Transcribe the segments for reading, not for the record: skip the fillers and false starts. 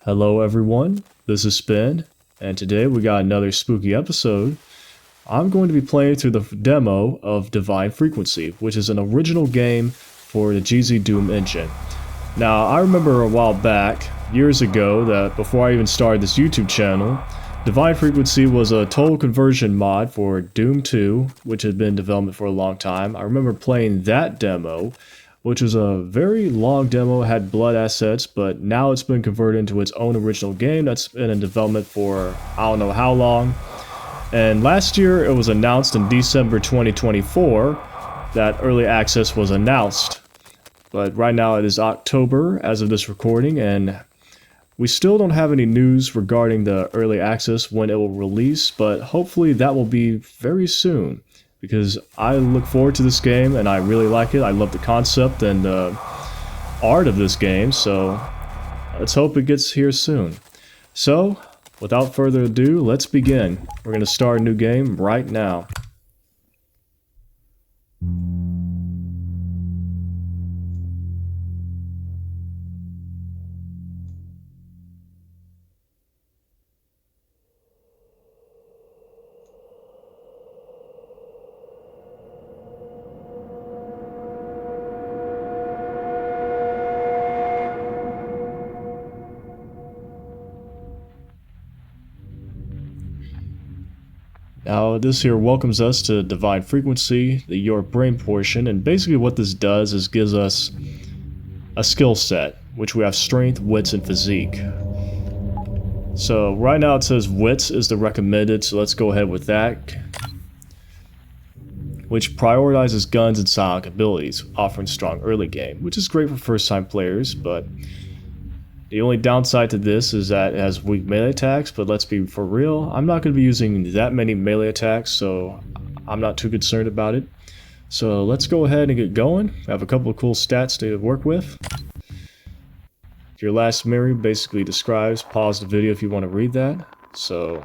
Hello everyone, this is Spin, and today we got another spooky episode. I'm going to be playing through the demo of Divine Frequency, which is an original game for the GZ Doom engine. Now, I remember a while back, years ago, that before I even started this YouTube channel, Divine Frequency was a total conversion mod for Doom 2, which had been in development for a long time. I remember playing that demo, which was a very long demo, had blood assets, but now it's been converted into its own original game that's been in development for I don't know how long. And last year it was announced in December 2024 that early access was announced. But right now it is October as of this recording, and we still don't have any news regarding the early access when it will release, but hopefully that will be very soon. Because I look forward to this game and I really like it. I love the concept and the art of this game, so let's hope it gets here soon. So, without further ado, let's begin. We're going to start a new game right now. Now, this here welcomes us to Divine Frequency, the Your Brain portion, and basically what this does is gives us a skill set, which we have Strength, Wits, and Physique. So right now it says Wits is the recommended, so let's go ahead with that, which prioritizes guns and psionic abilities, offering strong early game, which is great for first-time players, but the only downside to this is that it has weak melee attacks, but let's be for real, I'm not going to be using that many melee attacks, so I'm not too concerned about it. So let's go ahead and get going. I have a couple of cool stats to work with. Your last memory basically describes, pause the video if you want to read that. So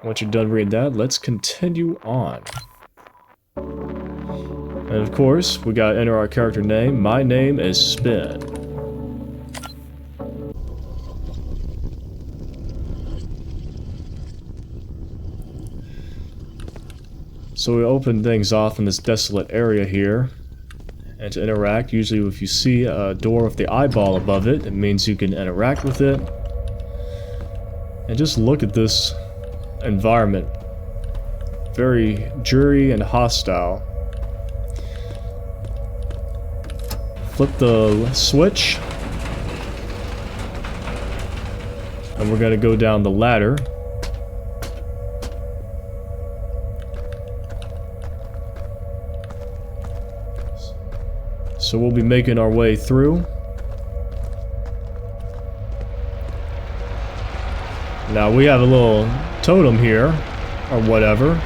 once you're done reading that, let's continue on. And of course, we gotta enter our character name. My name is Spin. So we open things off in this desolate area here, and to interact, usually if you see a door with the eyeball above it, it means you can interact with it. And just look at this environment. Very dreary and hostile. Flip the switch, and we're going to go down the ladder. So we'll be making our way through. Now we have a little totem here, or whatever.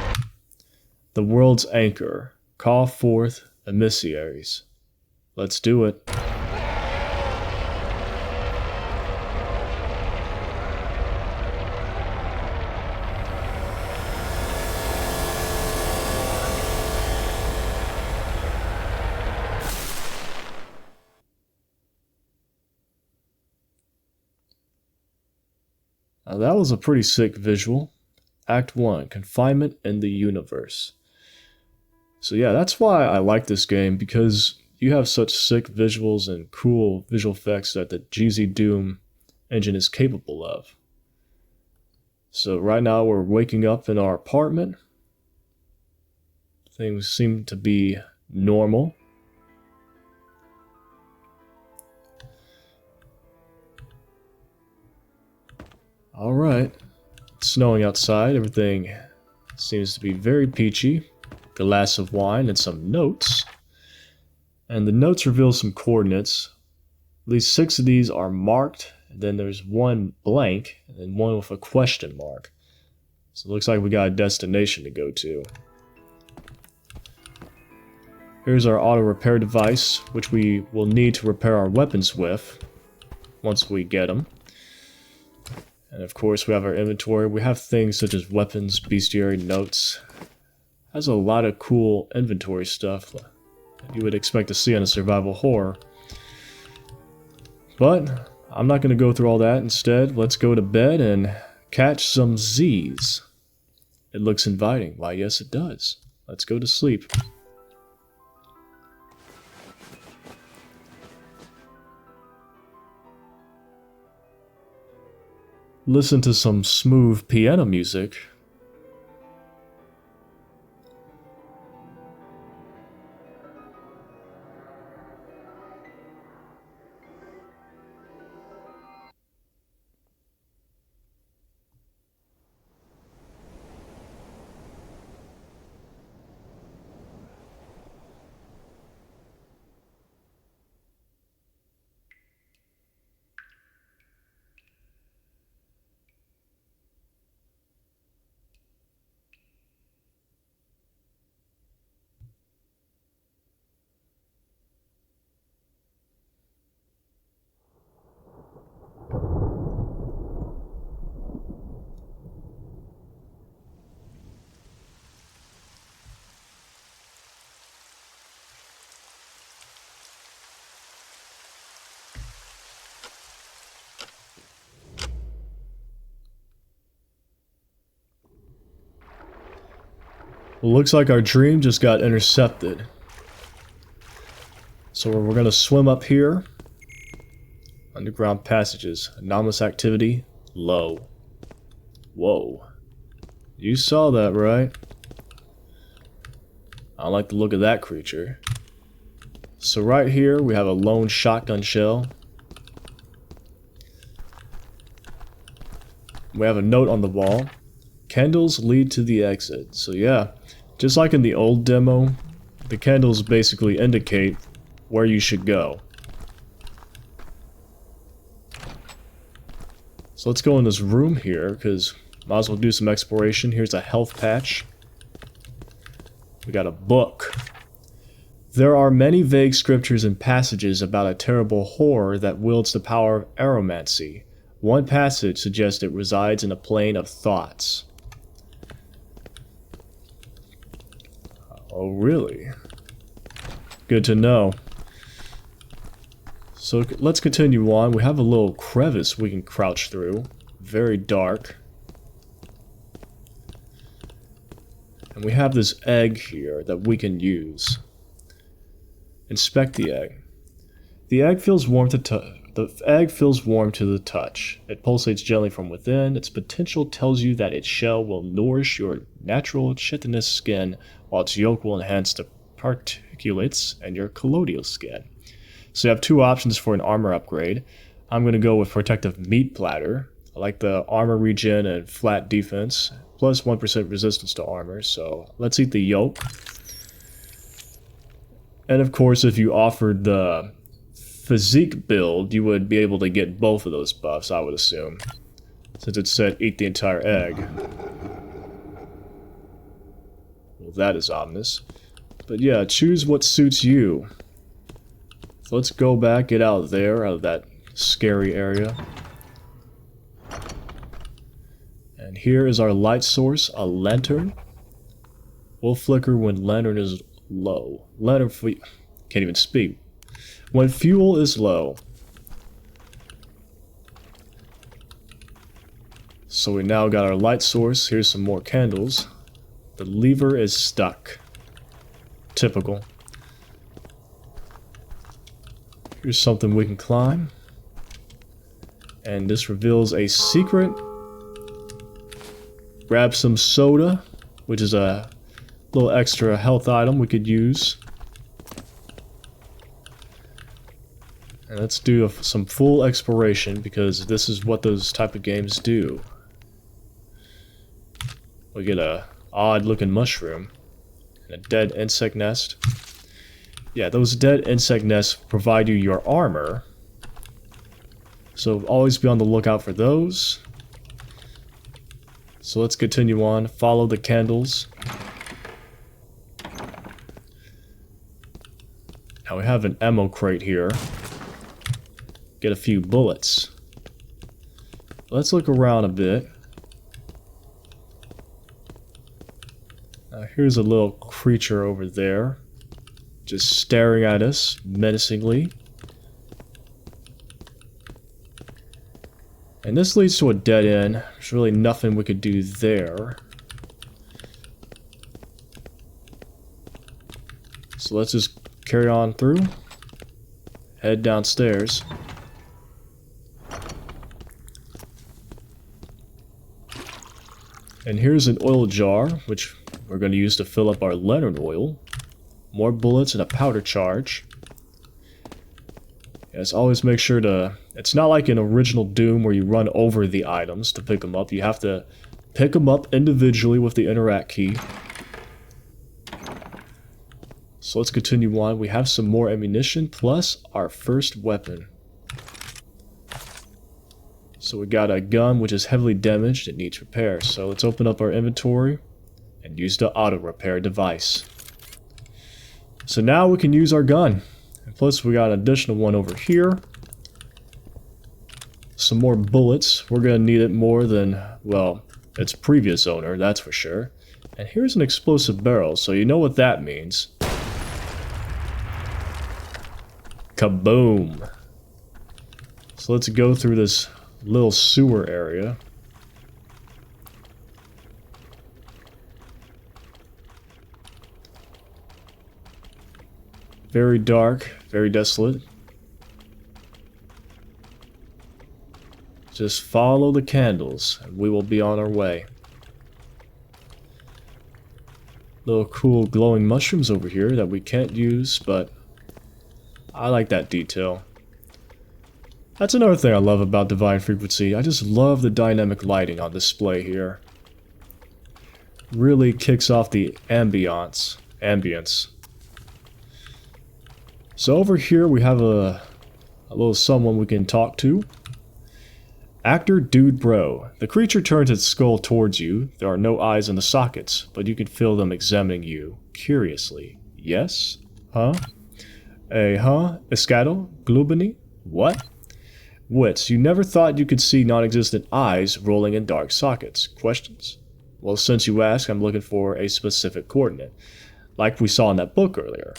The world's anchor. Call forth emissaries. Let's do it. Now that was a pretty sick visual. Act 1, Confinement in the Universe. So yeah, that's why I like this game, because you have such sick visuals and cool visual effects that the GZ Doom engine is capable of. So right now we're waking up in our apartment. Things seem to be normal. Alright, it's snowing outside, everything seems to be very peachy. Glass of wine and some notes. And the notes reveal some coordinates. At least 6 of these are marked, and then there's one blank, and then one with a question mark. So it looks like we got a destination to go to. Here's our auto repair device, which we will need to repair our weapons with once we get them. And of course we have our inventory. We have things such as weapons, bestiary, notes. Has a lot of cool inventory stuff that you would expect to see on a survival horror. But I'm not going to go through all that. Instead, let's go to bed and catch some Z's. It looks inviting. Why, yes, it does. Let's go to sleep. Listen to some smooth piano music. Well, looks like our dream just got intercepted. So we're gonna swim up here. Underground passages. Anomalous activity. Low. Whoa. You saw that, right? I don't like the look of that creature. So right here we have a lone shotgun shell. We have a note on the wall. Candles lead to the exit. So yeah, just like in the old demo, the candles basically indicate where you should go. So let's go in this room here, because might as well do some exploration. Here's a health patch. We got a book. There are many vague scriptures and passages about a terrible horror that wields the power of aromancy. One passage suggests it resides in a plane of thoughts. Oh, really? Good to know. So let's continue on. We have a little crevice we can crouch through. Very dark. And we have this egg here that we can use. Inspect the egg. The egg feels warm to the touch. It pulsates gently from within. Its potential tells you that its shell will nourish your natural chitinous skin, while its yolk will enhance the particulates and your colloidal skin. So you have two options for an armor upgrade. I'm going to go with Protective Meat Platter. I like the armor regen and flat defense, plus 1% resistance to armor, so let's eat the yolk. And of course, if you offered the physique build, you would be able to get both of those buffs, I would assume, since it said eat the entire egg. Well, that is ominous. But yeah, choose what suits you. So let's go back, get out there, out of that scary area. And here is our light source, a lantern. Will flicker when lantern is low. Can't even speak. When fuel is low. So we now got our light source. Here's some more candles. The lever is stuck. Typical. Here's something we can climb. And this reveals a secret. Grab some soda, which is a little extra health item we could use. And let's do some full exploration, because this is what those type of games do. We get a odd looking mushroom and a dead insect nest. Yeah, those dead insect nests provide you your armor, so always be on the lookout for those. So let's continue on, follow the candles. Now we have an ammo crate here. Get a few bullets. Let's look around a bit. Here's a little creature over there, just staring at us menacingly. And this leads to a dead end. There's really nothing we could do there. So let's just carry on through. Head downstairs. And here's an oil jar, which we're going to use to fill up our lantern oil. More bullets and a powder charge. Yes, always make sure to... It's not like in original Doom where you run over the items to pick them up. You have to pick them up individually with the interact key. So let's continue on. We have some more ammunition plus our first weapon. So we got a gun which is heavily damaged. It needs repair. So let's open up our inventory and use the auto repair device. So now we can use our gun. And plus we got an additional one over here. Some more bullets. We're going to need it more than, well, its previous owner, that's for sure. And here's an explosive barrel, so you know what that means. Kaboom! So let's go through this little sewer area. Very dark, very desolate. Just follow the candles, and we will be on our way. Little cool glowing mushrooms over here that we can't use, but I like that detail. That's another thing I love about Divine Frequency. I just love the dynamic lighting on display here. Really kicks off the ambience. So over here we have a little someone we can talk to. Actor Dude Bro. The creature turns its skull towards you. There are no eyes in the sockets, but you can feel them examining you curiously. Yes? Huh? Escado? Glubany? What? Wits, you never thought you could see non-existent eyes rolling in dark sockets. Questions? Well, since you ask, I'm looking for a specific coordinate, like we saw in that book earlier.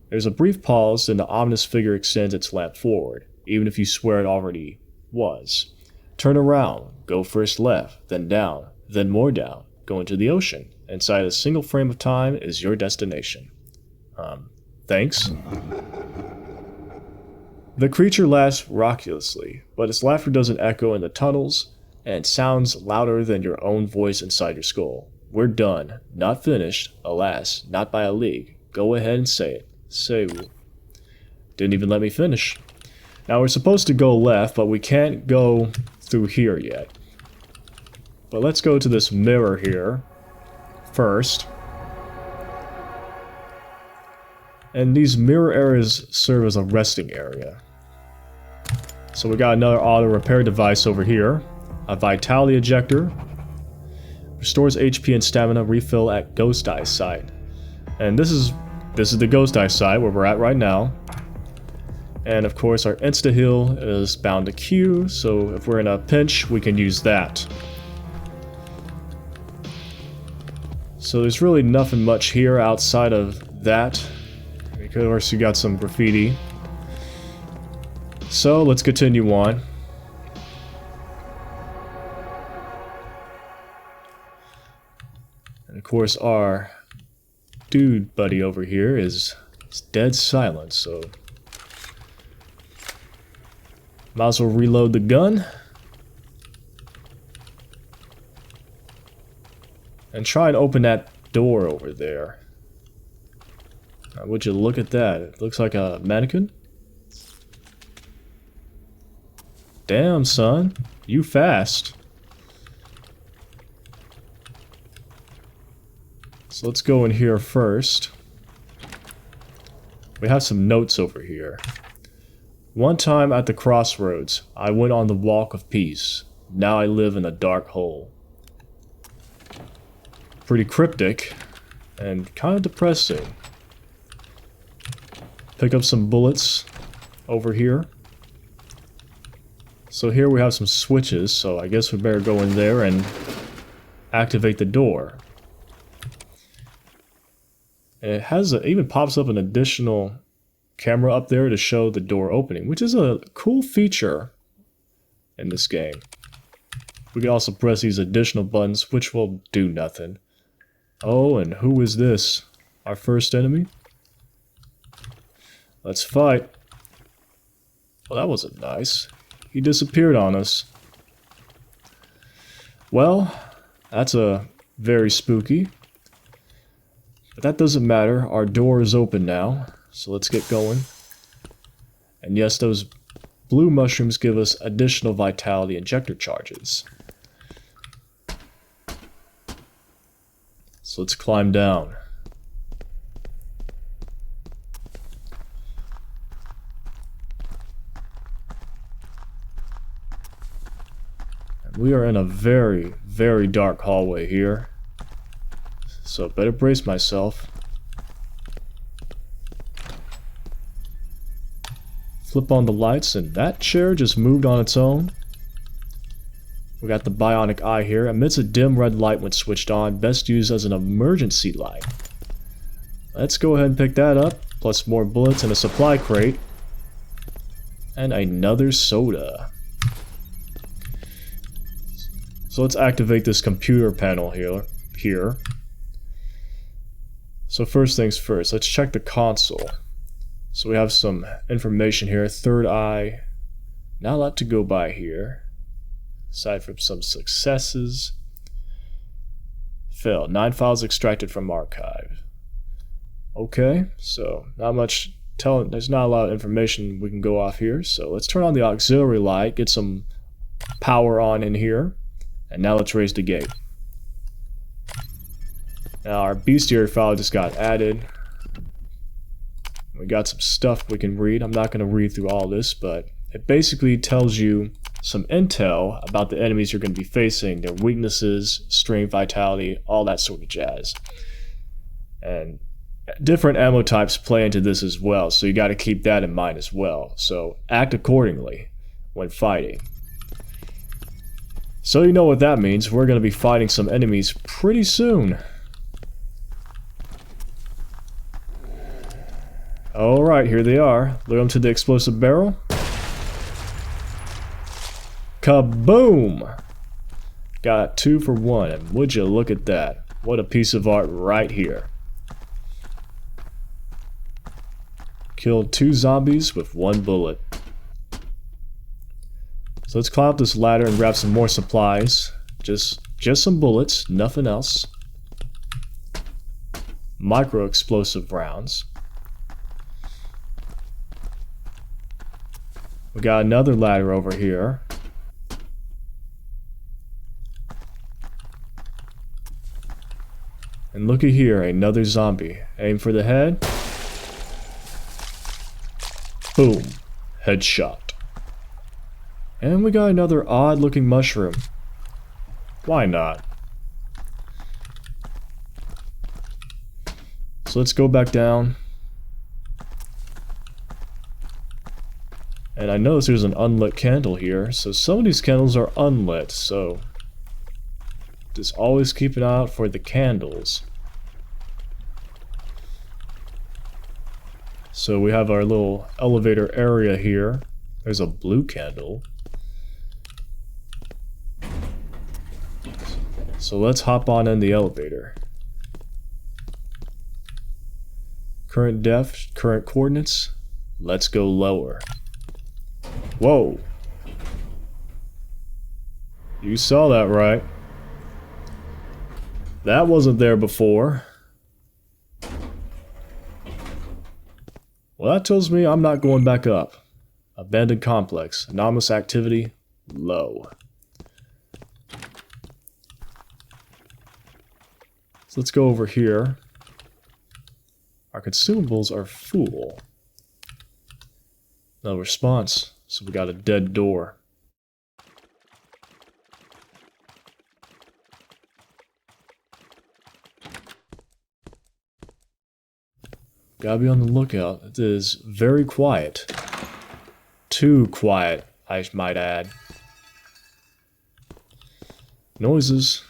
There's a brief pause, then the ominous figure extends its lamp forward, even if you swear it already was. Turn around, go first left, then down, then more down, go into the ocean. Inside a single frame of time is your destination. Thanks. The creature laughs raucously, but its laughter doesn't echo in the tunnels, and sounds louder than your own voice inside your skull. We're done. Not finished. Alas, not by a league. Go ahead and say it. Say. Didn't even let me finish. Now we're supposed to go left, but we can't go through here yet. But let's go to this mirror here first. And these mirror areas serve as a resting area. So we got another auto repair device over here. A vitality ejector. Restores HP and stamina refill at Ghost Eye site. And this is the Ghost Eye site where we're at right now. And of course our insta-heal is bound to Q, so if we're in a pinch, we can use that. So there's really nothing much here outside of that. Of course you got some graffiti. So let's continue on. And of course our dude buddy over here is dead silent, so might as well reload the gun. And try and open that door over there. Now, would you look at that? It looks like a mannequin. Damn, son. You fast. So let's go in here first. We have some notes over here. One time at the crossroads, I went on the walk of peace. Now I live in a dark hole. Pretty cryptic and kind of depressing. Pick up some bullets over here. So here we have some switches, so I guess we better go in there and activate the door. And it even pops up an additional camera up there to show the door opening, which is a cool feature in this game. We can also press these additional buttons, which will do nothing. Oh, and who is this? Our first enemy? Let's fight. Well, that wasn't nice. He disappeared on us. Well, that's very spooky. But that doesn't matter. Our door is open now. So let's get going. And yes, those blue mushrooms give us additional vitality injector charges. So let's climb down. And we are in a very, very dark hallway here. So better brace myself. Flip on the lights, and that chair just moved on its own. We got the bionic eye here. Emits a dim red light when switched on. Best used as an emergency light. Let's go ahead and pick that up. Plus more bullets and a supply crate. And another soda. So let's activate this computer panel here. So first things first, let's check the console. So we have some information here. Third eye. Not a lot to go by here. Aside from some successes. Failed. 9 files extracted from archive. Okay, so not much there's not a lot of information we can go off here. So let's turn on the auxiliary light, get some power on in here. And now let's raise the gate. Now our bestiary file just got added. We got some stuff we can read. I'm not going to read through all this, but it basically tells you some intel about the enemies you're going to be facing, their weaknesses, strength, vitality, all that sort of jazz. And different ammo types play into this as well, so you got to keep that in mind as well. So act accordingly when fighting. So you know what that means. We're going to be fighting some enemies pretty soon. Alright, here they are. Lure them to the explosive barrel. Kaboom! Got 2 for 1, and would you look at that. What a piece of art right here. Killed 2 zombies with 1 bullet. So let's climb up this ladder and grab some more supplies. Just some bullets, nothing else. Micro explosive rounds. We got another ladder over here. And looky here, another zombie. Aim for the head. Boom. Headshot. And we got another odd looking mushroom. Why not? So let's go back down. And I notice there's an unlit candle here. So some of these candles are unlit, so just always keep an eye out for the candles. So we have our little elevator area here. There's a blue candle. So let's hop on in the elevator. Current depth, current coordinates. Let's go lower. Whoa. You saw that right. That wasn't there before. Well, that tells me I'm not going back up. Abandoned complex. Anomalous activity. Low. So let's go over here. Our consumables are full. No response. So we got a dead door. Gotta be on the lookout. It is very quiet. Too quiet, I might add. Noises.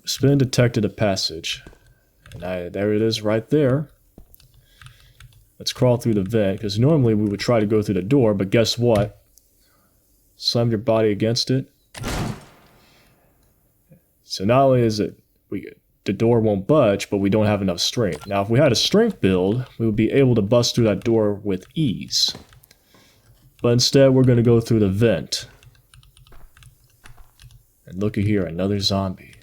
Spin detected a passage. And there it is right there. Let's crawl through the vent, because normally we would try to go through the door, but guess what? Slam your body against it. So not only is it the door won't budge, but we don't have enough strength. Now if we had a strength build, we would be able to bust through that door with ease. But instead we're going to go through the vent. And looky here, another zombie.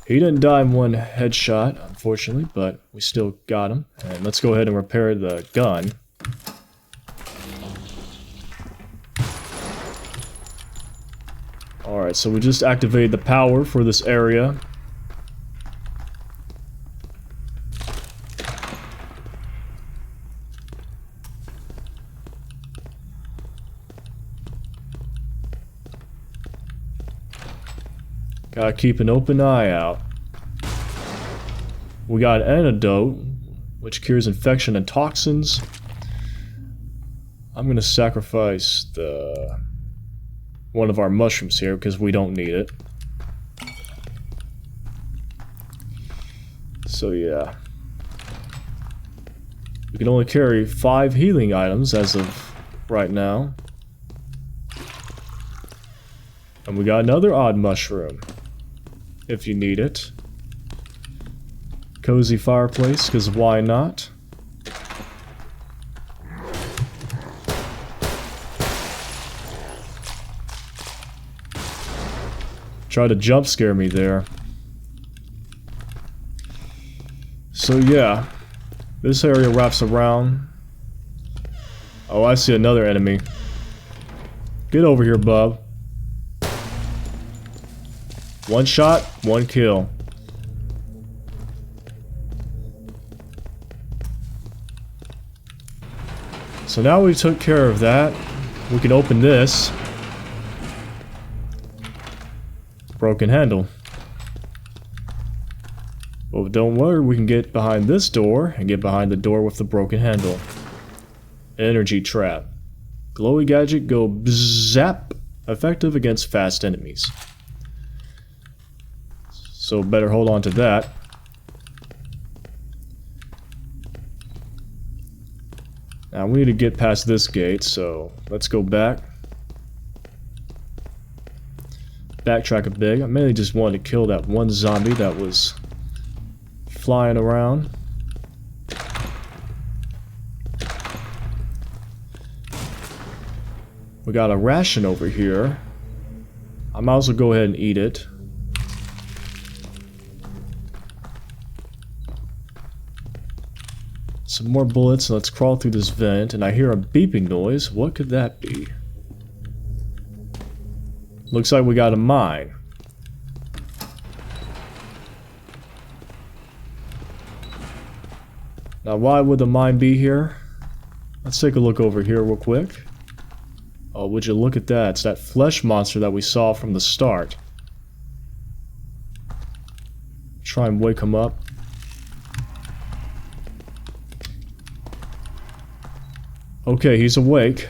He didn't die in one headshot, unfortunately, but we still got him. And let's go ahead and repair the gun. Alright, so we just activated the power for this area. Gotta keep an open eye out. We got an antidote, which cures infection and toxins. I'm gonna sacrifice one of our mushrooms here because we don't need it. So yeah. We can only carry 5 healing items as of right now. And we got another odd mushroom, if you need it. Cozy fireplace, because why not? Try to jump scare me there. So yeah, this area wraps around. Oh, I see another enemy. Get over here, bub. One shot, one kill. So now we took care of that. We can open this. Broken handle. Well, don't worry, we can get behind this door and get behind the door with the broken handle. Energy trap. Glowy gadget go zap. Effective against fast enemies. So better hold on to that. Now we need to get past this gate, so let's go back. Backtrack a bit. I mainly just wanted to kill that one zombie that was flying around. We got a ration over here. I might as well go ahead and eat it. Some more bullets. Let's crawl through this vent, and I hear a beeping noise. What could that be? Looks like we got a mine. Now why would the mine be here? Let's take a look over here real quick. Oh, would you look at that? It's that flesh monster that we saw from the start. Try and wake him up. Okay, he's awake.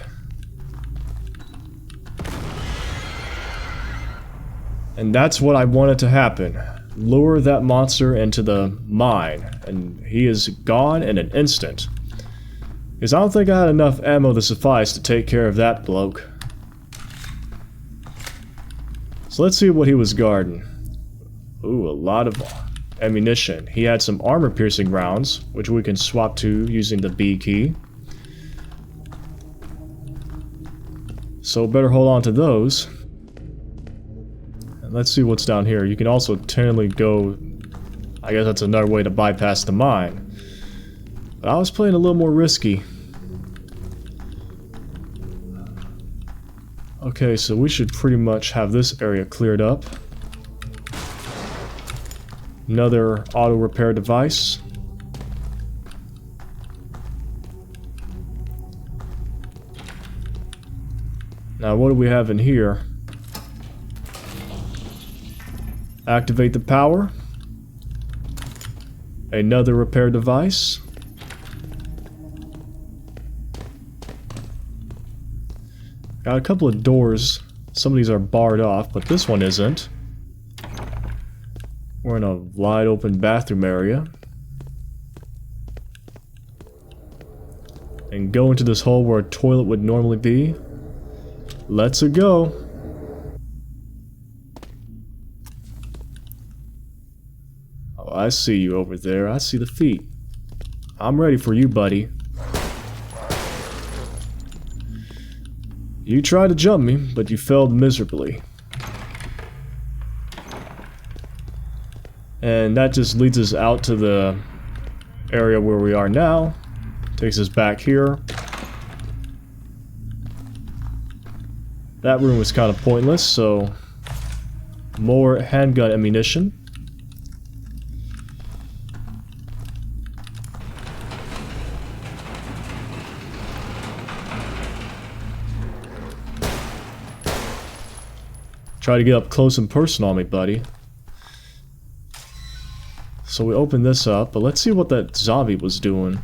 And that's what I wanted to happen. Lure that monster into the mine. And he is gone in an instant. Because I don't think I had enough ammo to suffice to take care of that bloke. So let's see what he was guarding. Ooh, a lot of ammunition. He had some armor-piercing rounds, which we can swap to using the B key. So better hold on to those. And let's see what's down here. You can also technically go... I guess that's another way to bypass the mine. But I was playing a little more risky. Okay, so we should pretty much have this area cleared up. Another auto repair device. Now what do we have in here? Activate the power. Another repair device. Got a couple of doors. Some of these are barred off, but this one isn't. We're We're in a wide open bathroom area. And go into this hole where a toilet would normally be. Let's go. Oh, I see you over there. I see the feet. I'm ready for you, buddy. You tried to jump me, but you failed miserably. And that just leads us out to the area where we are now. Takes us back here. That room was kind of pointless, so more handgun ammunition. Try to get up close and personal on me, buddy. So we open this up, but let's see what that zombie was doing.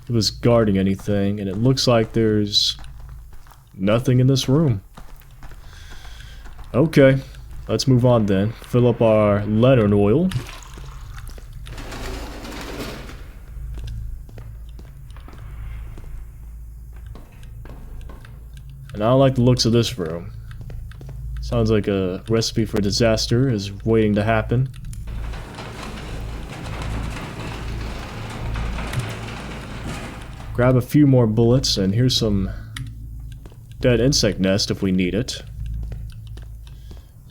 It was guarding anything, and it looks like there's nothing in this room. Okay, let's move on then. Fill up our lantern oil. And I don't like the looks of this room. Sounds like a recipe for disaster is waiting to happen. Grab a few more bullets, and here's some dead insect nest if we need it.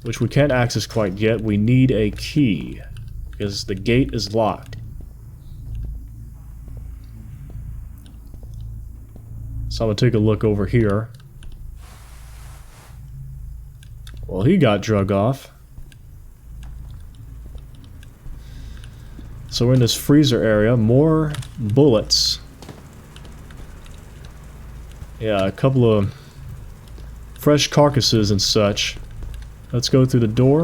Which we can't access quite yet. We need a key, because the gate is locked. So I'm gonna take a look over here. Well, he got drug off. So we're in this freezer area. More bullets. Yeah, a couple of fresh carcasses and such. Let's go through the door.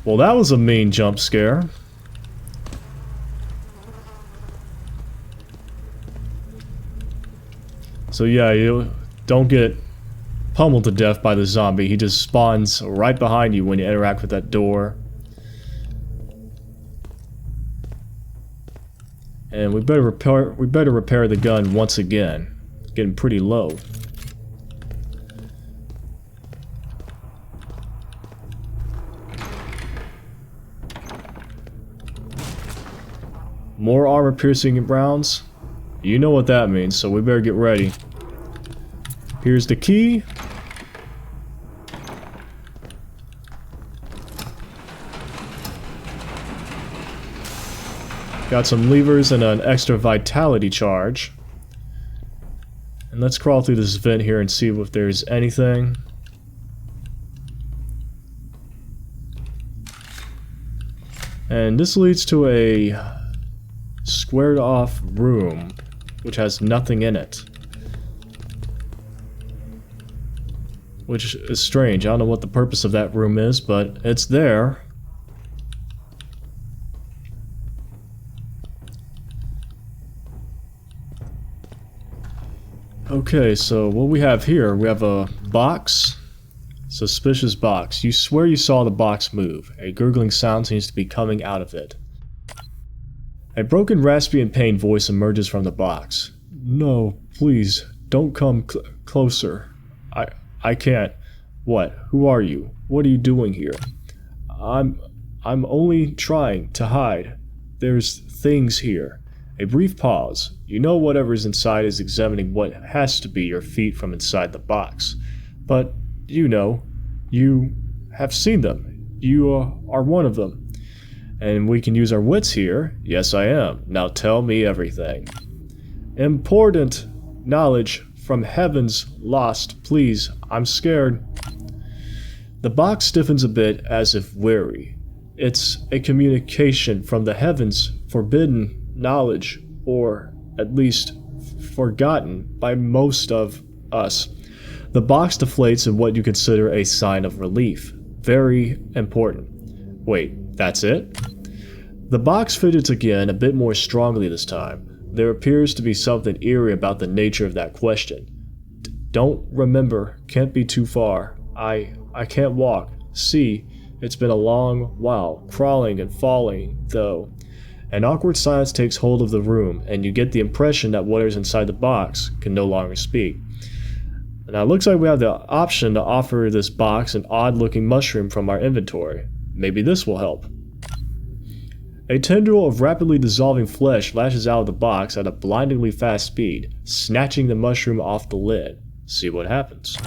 Well, that was a mean jump scare. So yeah, you don't get pummeled to death by the zombie. He just spawns right behind you when you interact with that door. And we better repair the gun once again. It's getting pretty low. More armor-piercing rounds. You know what that means, so we better get ready. Here's the key. Got some levers and an extra vitality charge. And let's crawl through this vent here and see if there's anything. And this leads to a squared off room, which has nothing in it. Which is strange. I don't know what the purpose of that room is, but it's there. Okay, so what we have here, we have a box. Suspicious box. You swear you saw the box move. A gurgling sound seems to be coming out of it. A broken, raspy, and pained voice emerges from the box. No, please, don't come closer. I can't. What? Who are you? What are you doing here? I'm only trying to hide. There's things here. A brief pause. You know whatever's inside is examining what has to be your feet from inside the box. But, you know, you have seen them. You are one of them. And we can use our wits here. Yes, I am. Now tell me everything. Important knowledge from heavens lost. Please, I'm scared. The box stiffens a bit as if weary. It's a communication from the heavens, forbidden knowledge, or at least forgotten by most of us. The box deflates in what you consider a sign of relief. Very important. Wait, that's it? The box fidgets again, a bit more strongly this time. There appears to be something eerie about the nature of that question. Don't remember, can't be too far. I can't walk. See, it's been a long while, crawling and falling, though. An awkward silence takes hold of the room, and you get the impression that whatever's inside the box can no longer speak. Now it looks like we have the option to offer this box an odd-looking mushroom from our inventory. Maybe this will help. A tendril of rapidly dissolving flesh lashes out of the box at a blindingly fast speed, snatching the mushroom off the lid. See what happens.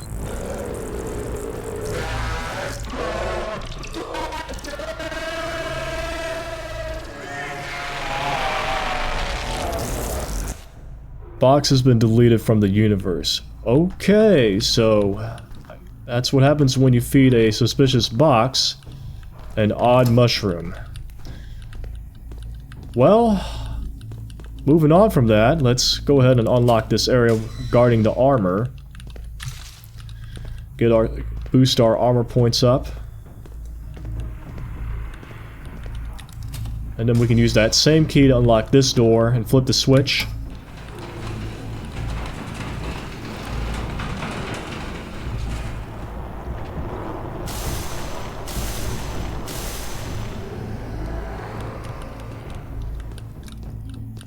Box has been deleted from the universe. Okay, so that's what happens when you feed a suspicious box an odd mushroom. Well, moving on from that, let's go ahead and unlock this area guarding the armor. Boost our armor points up. And then we can use that same key to unlock this door and flip the switch.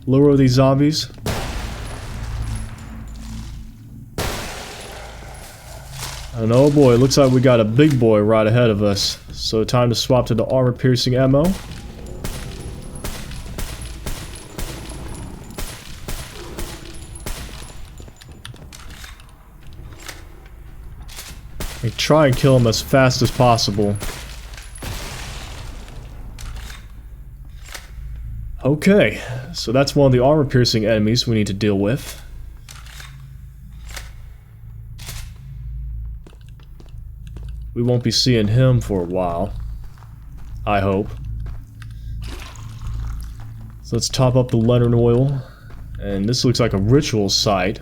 Lure these zombies. And oh boy, it looks like we got a big boy right ahead of us. So time to swap to the armor-piercing ammo. And try and kill him as fast as possible. Okay, so that's one of the armor-piercing enemies we need to deal with. We won't be seeing him for a while. I hope. So let's top up the lantern oil. And this looks like a ritual site.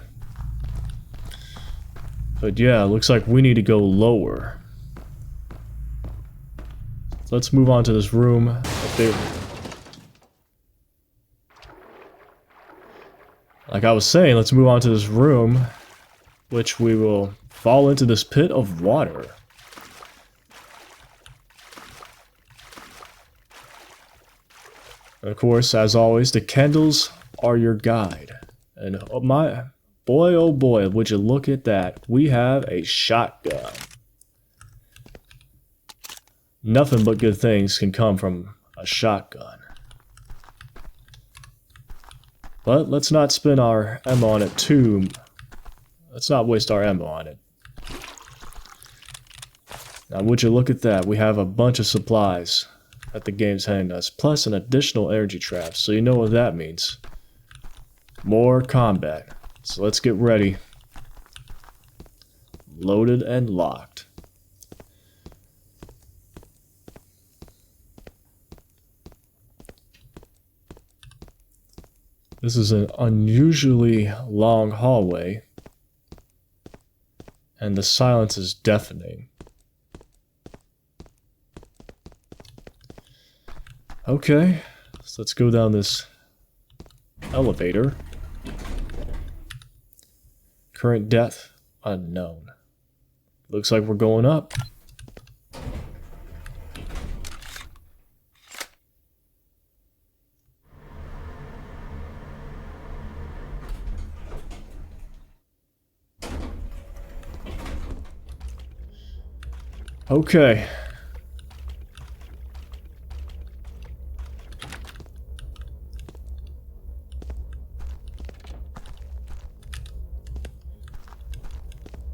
But yeah, it looks like we need to go lower. So let's move on to this room up there. Like I was saying, let's move on to this room, which we will fall into this pit of water. And of course, as always, the candles are your guide. And oh boy, would you look at that. We have a shotgun. Nothing but good things can come from a shotgun. But let's not spend our ammo on it too. Let's not waste our ammo on it. Now would you look at that, we have a bunch of supplies that the game's handing us, plus an additional energy trap, so you know what that means. More combat. So let's get ready. Loaded and locked. This is an unusually long hallway, and the silence is deafening. Okay, so let's go down this elevator. Current depth unknown. Looks like we're going up. Okay.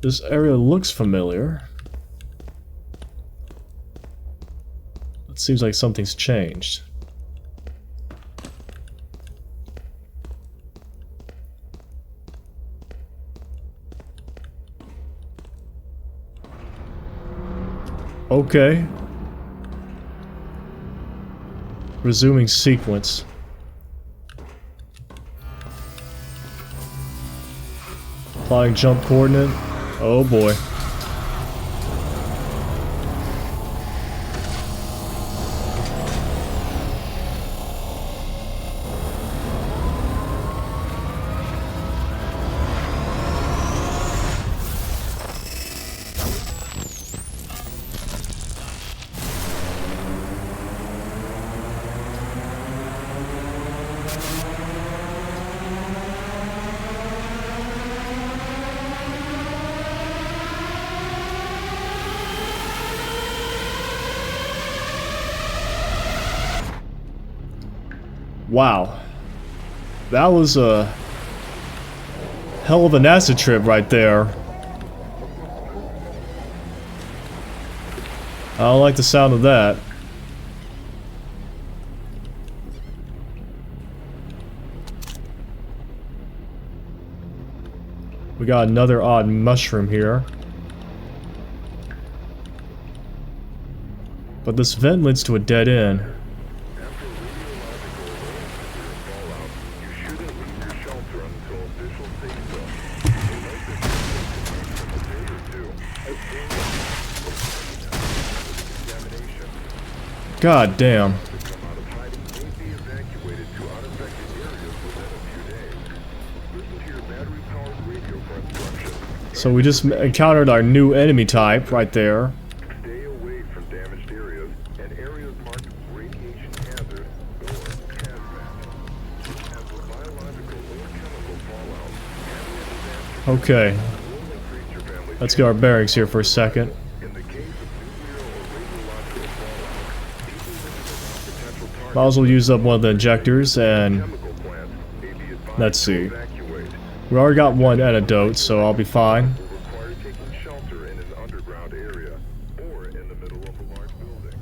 This area looks familiar. It seems like something's changed. Okay. Resuming sequence. Applying jump coordinate. Oh boy. Wow. That was a hell of an acid trip right there. I don't like the sound of that. We got another odd mushroom here. But this vent leads to a dead end. God damn. So we just encountered our new enemy type right there. Stay away from damaged areas and areas marked radiation hazard or hazmat. As with biological or chemical fallout, Okay. Let's get our bearings here for a second. in the case of nuclear or radiological fallout, people living around potential targets Might as well use up one of the injectors and chemical plants may be advised let's to see. evacuate. We already got one antidote, so I'll be fine. Will require taking shelter in an underground area or in the middle of a large building.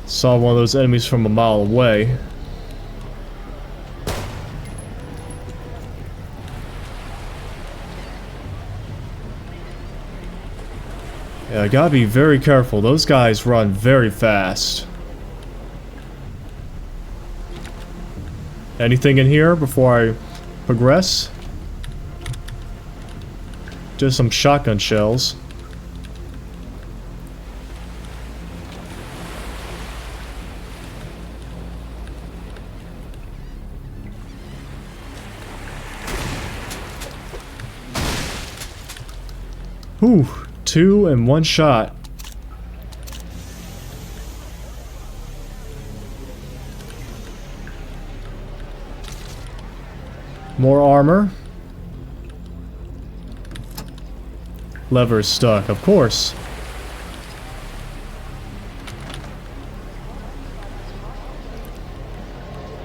Saw one of those enemies from a mile away. Yeah, I gotta be very careful. Those guys run very fast. Anything in here before I progress? Just some shotgun shells. Whew, 2 in 1 shot. More armor. Lever is stuck, of course.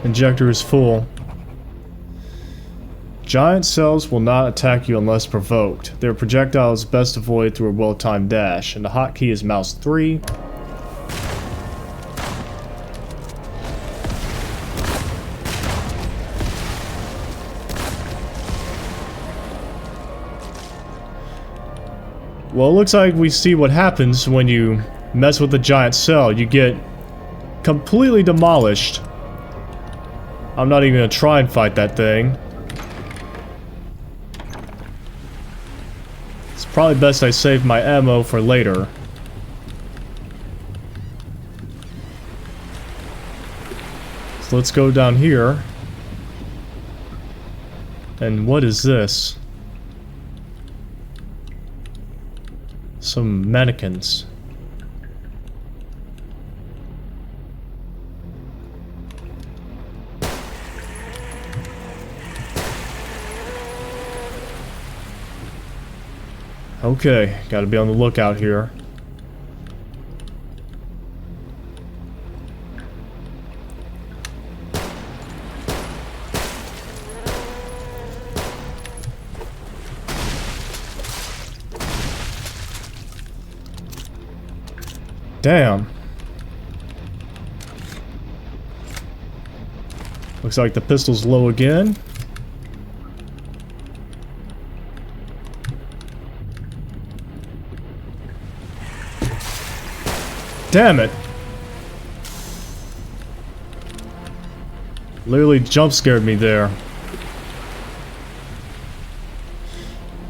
Injector is full. Giant cells will not attack you unless provoked. Their projectiles best avoided through a well-timed dash, and the hotkey is mouse 3. Well, it looks like we see what happens when you mess with the giant cell. You get completely demolished. I'm not even gonna try and fight that thing. It's probably best I save my ammo for later. So let's go down here. And what is this? Some mannequins. Okay, gotta be on the lookout here. Damn. Looks like the pistol's low again. Damn it. Literally jump scared me there.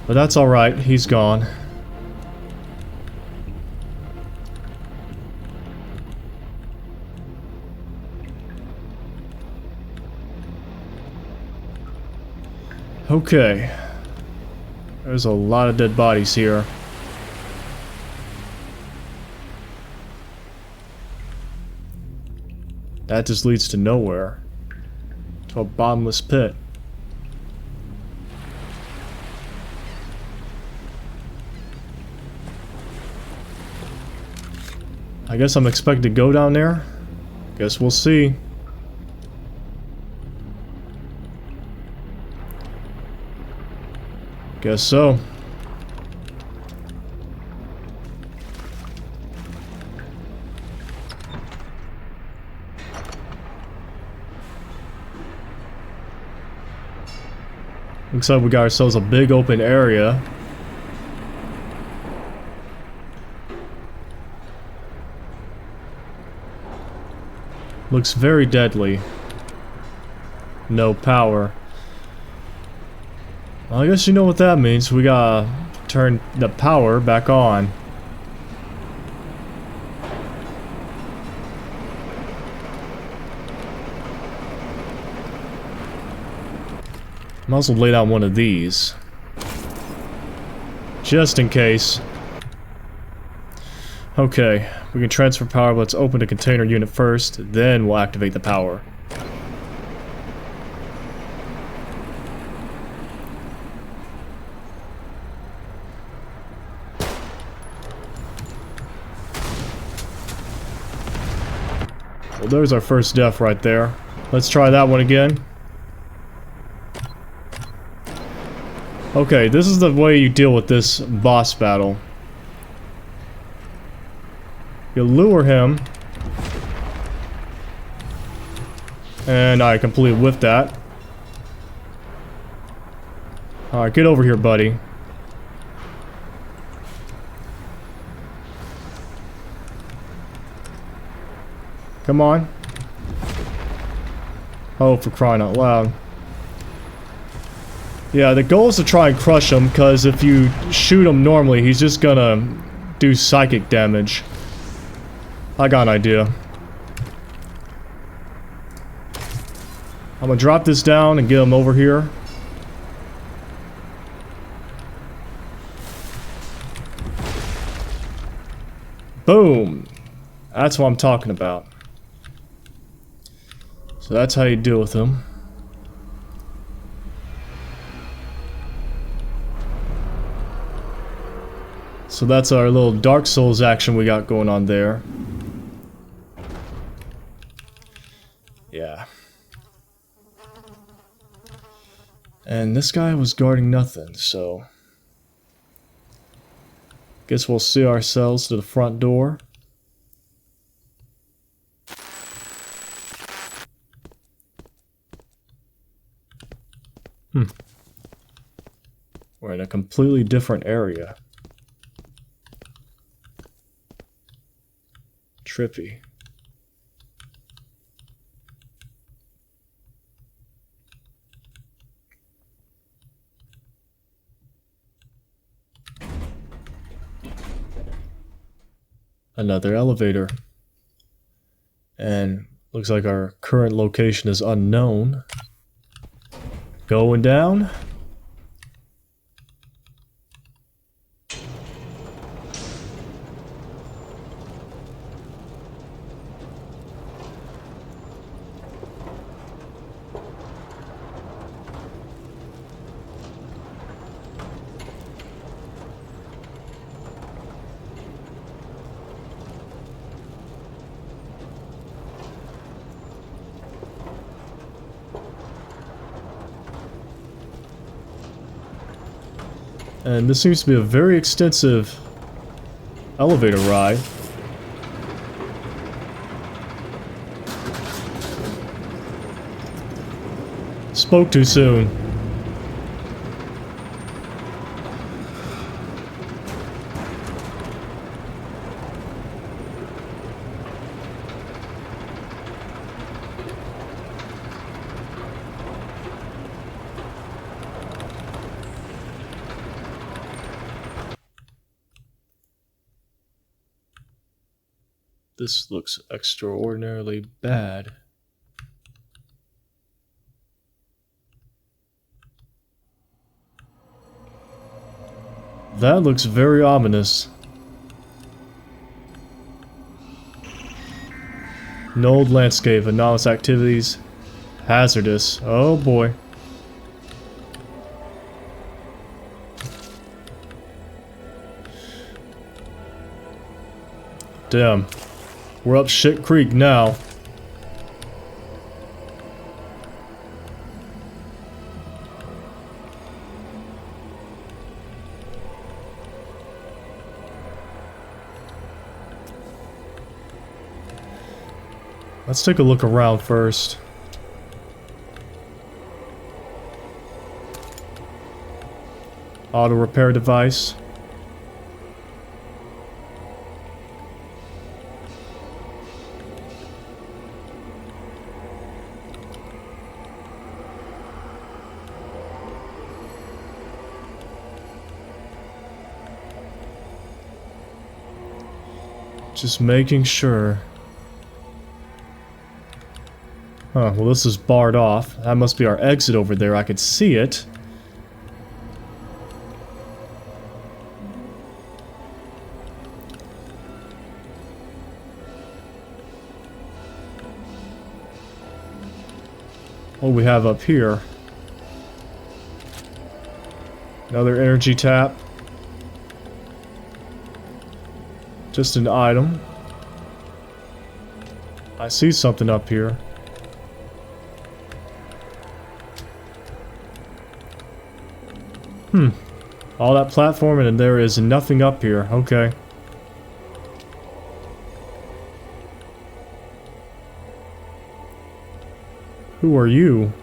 But that's alright, he's gone. Okay. There's a lot of dead bodies here. That just leads to nowhere. To a bottomless pit. I guess I'm expected to go down there. Guess we'll see. Guess so. Looks like we got ourselves a big open area. Looks very deadly. No power. Well, I guess you know what that means. We gotta turn the power back on. Might as well lay down one of these. Just in case. Okay, we can transfer power, but let's open the container unit first, then we'll activate the power. Well, there's our first death right there. Let's try that one again. Okay, this is the way you deal with this boss battle. You lure him. And I completely whiffed that. Alright, get over here, buddy. Come on. Oh, for crying out loud. Yeah, the goal is to try and crush him, because if you shoot him normally, he's just gonna do psychic damage. I got an idea. I'm gonna drop this down and get him over here. Boom! That's what I'm talking about. So that's how you deal with him. So that's our little Dark Souls action we got going on there. Yeah. And this guy was guarding nothing, so... guess we'll see ourselves to the front door. We're in a completely different area. Trippy. Another elevator. And looks like our current location is unknown. Going down. And this seems to be a very extensive elevator ride. Spoke too soon. This looks extraordinarily bad. That looks very ominous. Nold landscape, anomalous activities, hazardous. Oh boy. Damn. We're up shit creek now. Let's take a look around first. Auto repair device. Just making sure. Huh, well this is barred off. That must be our exit over there. I could see it. What do we have up here? Another energy tap. Just an item. I see something up here. All that platforming and there is nothing up here. Okay. Who are you?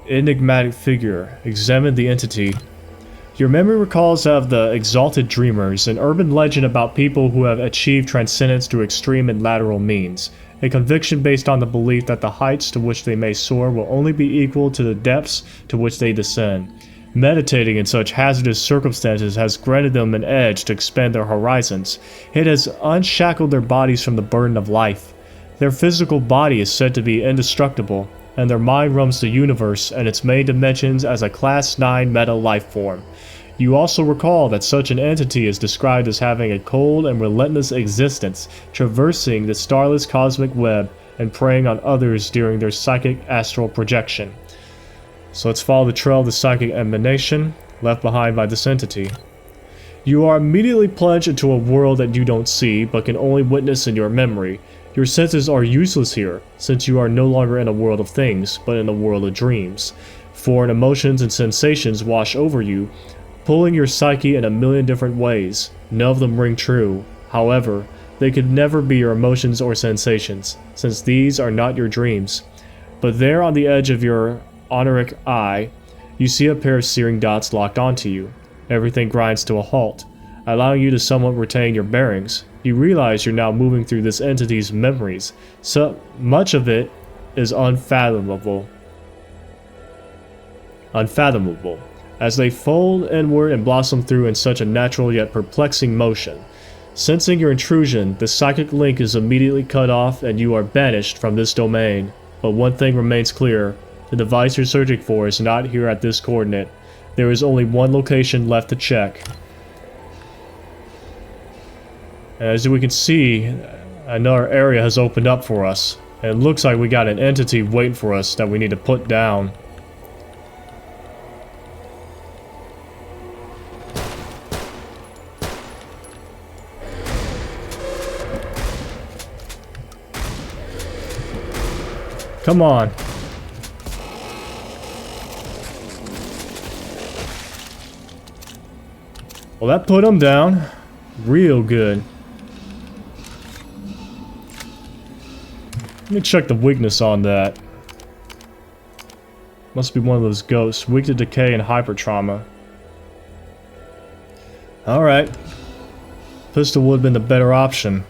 Enigmatic figure. Examine the entity. Your memory recalls of the Exalted Dreamers, an urban legend about people who have achieved transcendence through extreme and lateral means. A conviction based on the belief that the heights to which they may soar will only be equal to the depths to which they descend. Meditating in such hazardous circumstances has granted them an edge to expand their horizons. It has unshackled their bodies from the burden of life. Their physical body is said to be indestructible, and their mind roams the universe and its main dimensions as a Class 9 meta life form. You also recall that such an entity is described as having a cold and relentless existence, traversing the starless cosmic web and preying on others during their psychic astral projection. So let's follow the trail of the psychic emanation left behind by this entity. You are immediately plunged into a world that you don't see, but can only witness in your memory. Your senses are useless here, since you are no longer in a world of things, but in a world of dreams. Foreign emotions and sensations wash over you, pulling your psyche in a million different ways. None of them ring true. However, they could never be your emotions or sensations, since these are not your dreams. But there on the edge of your oniric eye, you see a pair of searing dots locked onto you. Everything grinds to a halt, allowing you to somewhat retain your bearings. You realize you're now moving through this entity's memories. So much of it is unfathomable. As they fold inward and blossom through in such a natural yet perplexing motion. Sensing your intrusion, the psychic link is immediately cut off and you are banished from this domain. But one thing remains clear. The device you're searching for is not here at this coordinate. There is only one location left to check. As we can see, another area has opened up for us. And it looks like we got an entity waiting for us that we need to put down. Come on. Well, that put him down. Real good. Let me check the weakness on that. Must be one of those ghosts. Weak to decay and hyper trauma. Alright. Pistol would have been the better option.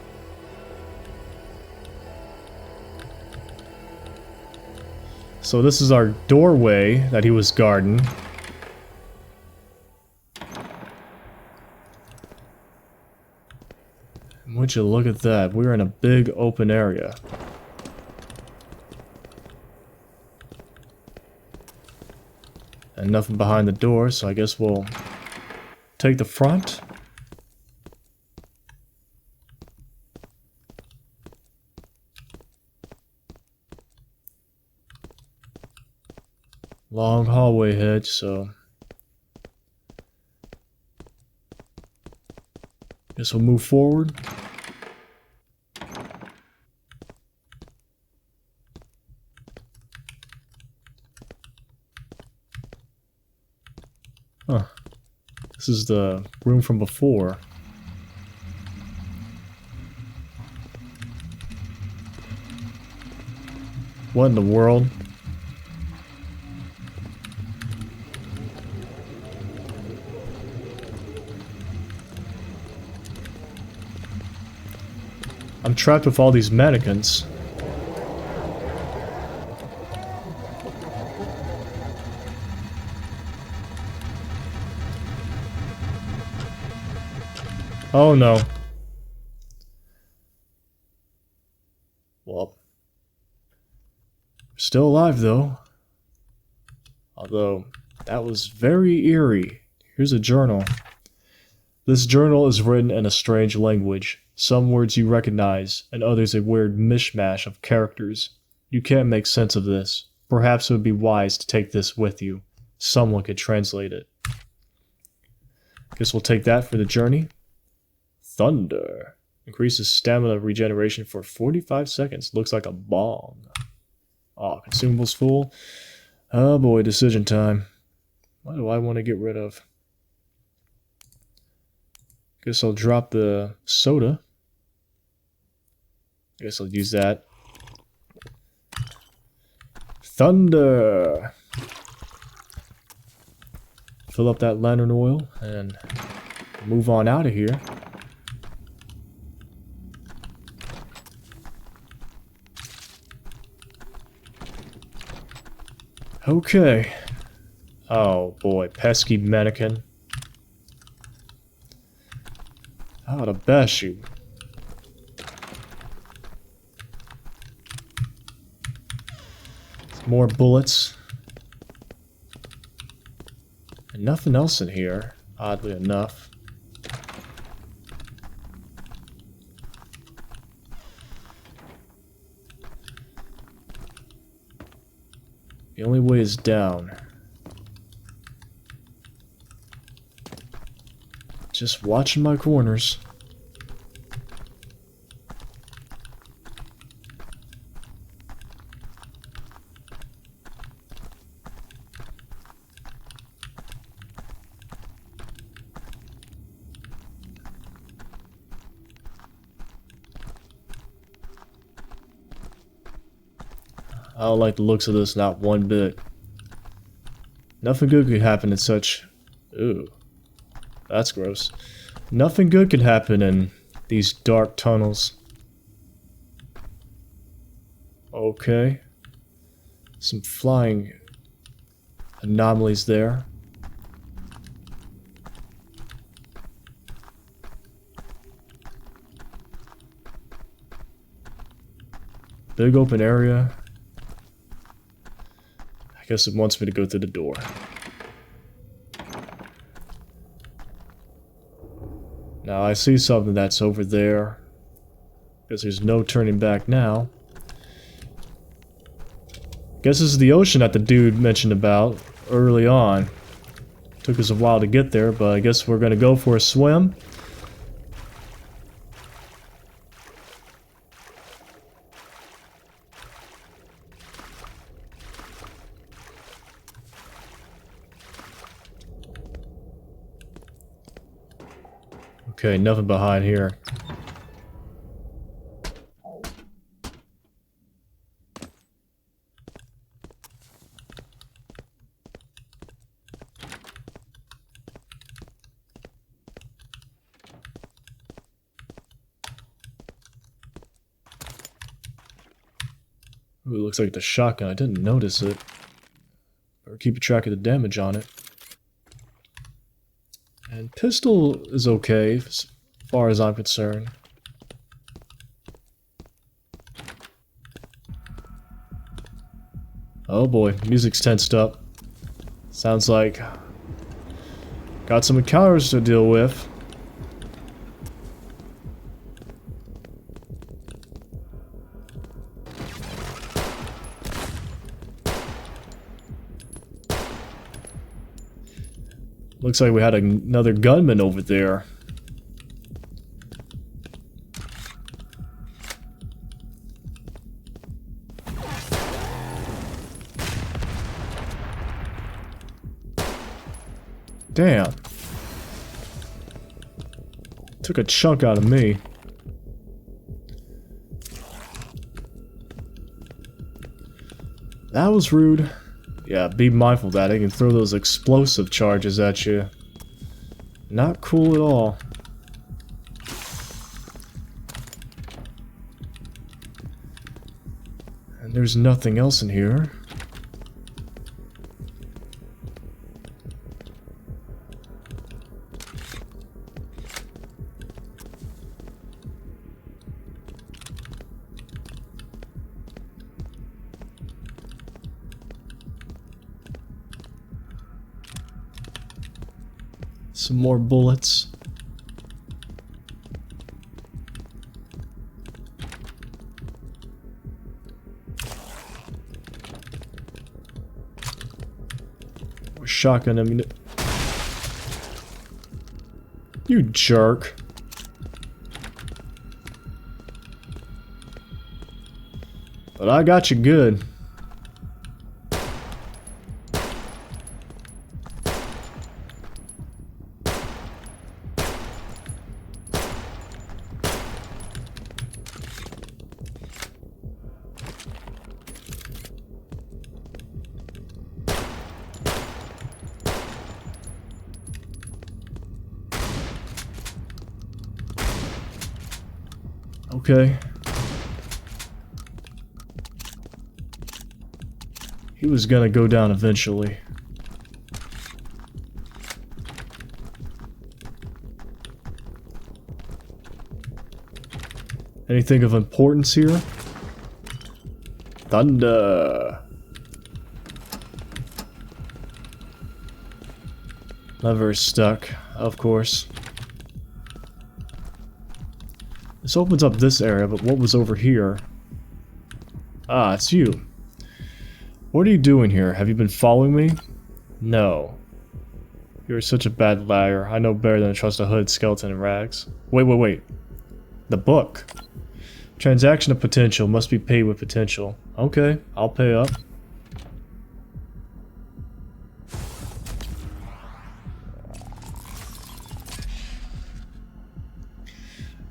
So this is our doorway that he was guarding. Would you look at that? We're in a big open area. And nothing behind the door, so I guess we'll take the front. Long hallway ahead, so Guess we'll move forward. Huh. This is the room from before. What in the world? I'm trapped with all these mannequins. Oh no. Well, we're still alive though. Although, that was very eerie. Here's a journal. This journal is written in a strange language. Some words you recognize, and others a weird mishmash of characters. You can't make sense of this. Perhaps it would be wise to take this with you. Someone could translate it. Guess we'll take that for the journey. Thunder. Increases stamina regeneration for 45 seconds. Looks like a bong. Oh, consumables full. Oh boy, decision time. What do I want to get rid of? Guess I'll drop the soda. I guess I'll use that. Thunder! Fill up that lantern oil and move on out of here. Okay. Oh boy, pesky mannequin. How to bash you? More bullets. And nothing else in here, oddly enough. The only way is down. Just watching my corners. I don't like the looks of this, not one bit. Nothing good could happen in such... Ooh. That's gross. Nothing good could happen in these dark tunnels. Okay. Some flying anomalies there. Big open area. I guess it wants me to go through the door. Now I see something that's over there. Because there's no turning back now. Guess this is the ocean that the dude mentioned about early on. Took us a while to get there, but I guess we're gonna go for a swim. Okay, nothing behind here. Ooh, it looks like the shotgun. I didn't notice it. Better keep track of the damage on it. And pistol is okay, as far as I'm concerned. Oh boy, music's tensed up. Sounds like... got some encounters to deal with. Looks like we had another gunman over there. Damn. Took a chunk out of me. That was rude. Yeah, be mindful that they can throw those explosive charges at you. Not cool at all. And there's nothing else in here. Some more bullets. More shotgun ammunition. You jerk. But I got you good. Okay. He was gonna go down eventually. Anything of importance here? Thunder. Lever is stuck, of course. This opens up this area, but what was over here? Ah, it's you. What are you doing here? Have you been following me? No. You're such a bad liar. I know better than to trust a hooded skeleton in rags. Wait. The book. Transaction of potential must be paid with potential. Okay, I'll pay up.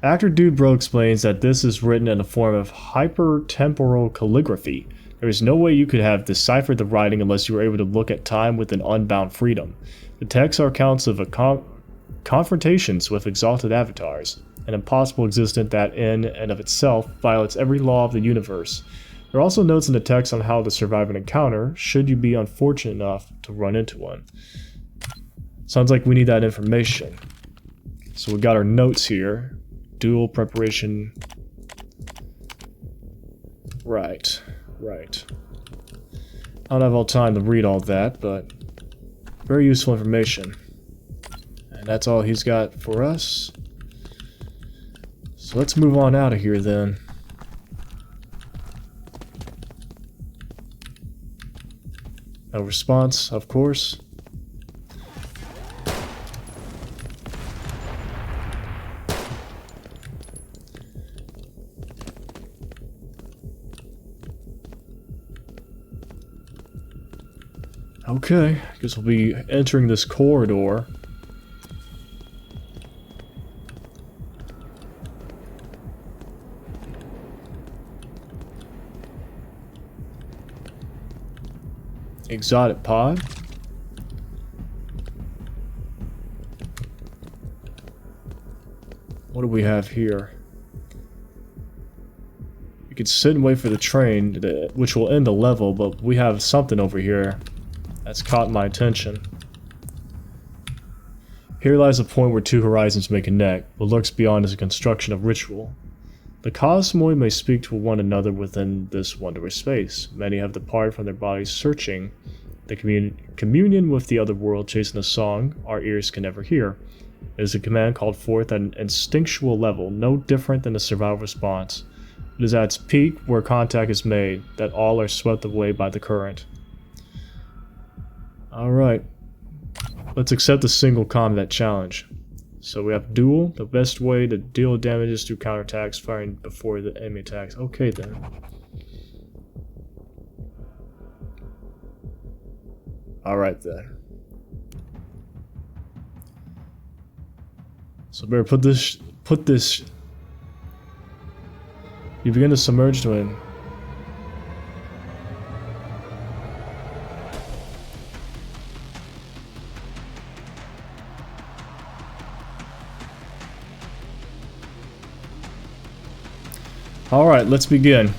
Actor Dude Bro explains that this is written in a form of hypertemporal calligraphy. There is no way you could have deciphered the writing unless you were able to look at time with an unbound freedom. The texts are accounts of confrontations with exalted avatars, an impossible existence that in and of itself violates every law of the universe. There are also notes in the text on how to survive an encounter, should you be unfortunate enough to run into one. Sounds like we need that information. So we got our notes here. Dual preparation. Right. I don't have all time to read all that, but very useful information. And that's all he's got for us. So let's move on out of here then. No response, of course. Okay, guess we'll be entering this corridor. Exotic pod. What do we have here? We could sit and wait for the train, which will end the level, but we have something over here that's caught my attention. Here lies a point where two horizons may connect. What lurks beyond is a construction of ritual. The cosmoi may speak to one another within this wondrous space. Many have departed from their bodies searching the communion with the other world, chasing a song our ears can never hear. It is a command called forth at an instinctual level, no different than a survival response. It is at its peak where contact is made, that all are swept away by the current. Alright, let's accept a single combat challenge. So we have duel. The best way to deal damage is through counterattacks, firing before the enemy attacks. Okay then. Alright then. So better put this. You begin to submerge to it. Alright, let's begin.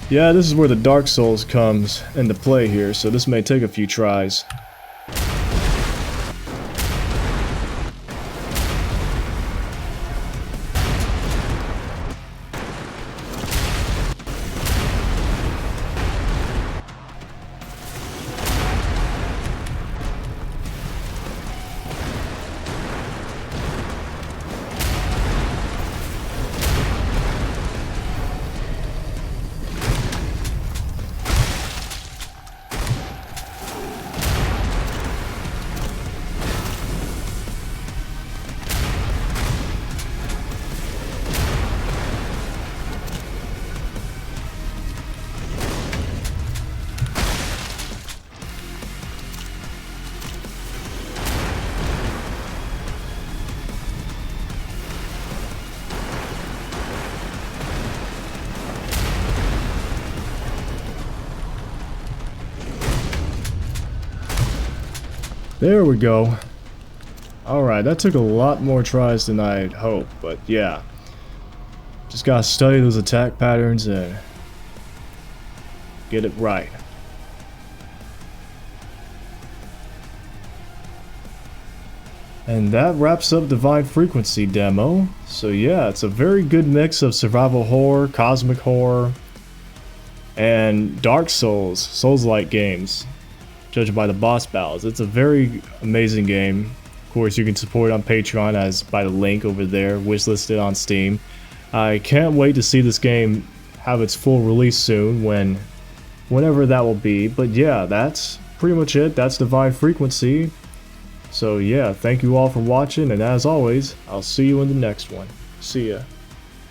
Yeah, this is where the Dark Souls comes into play here, so this may take a few tries. There we go. Alright, that took a lot more tries than I'd hoped, but yeah. Just gotta study those attack patterns and get it right. And that wraps up Divine Frequency demo. So yeah, it's a very good mix of survival horror, cosmic horror, and Dark Souls, Souls-like games. Judged by the boss battles. It's a very amazing game. Of course, you can support it on Patreon as by the link over there, wishlisted on Steam. I can't wait to see this game have its full release soon, whenever that will be. But yeah, that's pretty much it. That's Divine Frequency. So yeah, thank you all for watching, and as always, I'll see you in the next one. See ya.